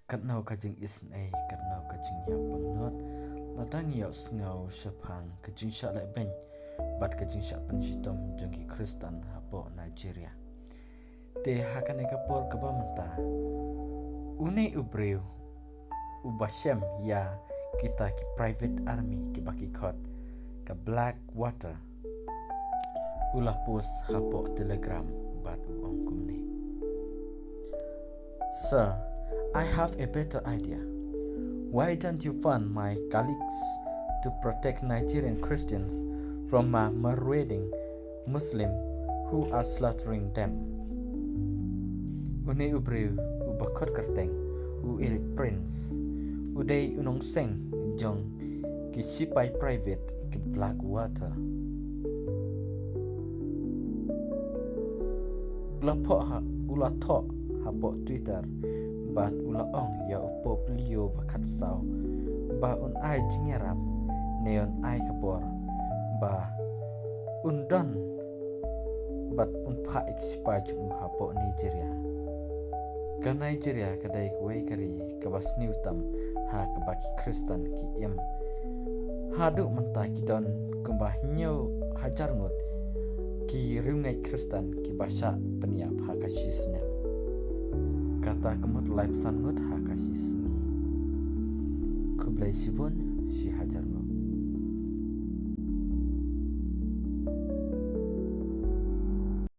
Kat nau kajing isn ai kat nau kajing ya pengnot ladang ya sngau shapang kajing sha lai ben bat kajing sha pensitom jongki Kristen hapo Nigeria te hakane kapor kaba menta une ubreu ubashem ya kita ki private army ki baki khot ka black water ulah pos hapo telegram bat ongkum ni. Sir, I have a better idea. Why don't you fund my colleagues to protect Nigerian Christians from a marauding Muslim who are slaughtering them? Une ubreu ubakot kerteng u Eric Prince uday unong seng jong ki sipai private ki black water. Blapo ha ula to hapo Twitter bat ula ong ya upo plio bakat sao ba un ai jingerap neon ai kapor ba undon bat un pa ekspa jung hapo Nigeria ka Nigeria kadai kuai kari kabas newtam ha kabaki Kristen ki em hadu menta kidon kumbah nyo hajar ngut ki rungai Kristen ki basha peniap ha kasisnem kata kemut live sangut ha kasisni kublai sibun si hajar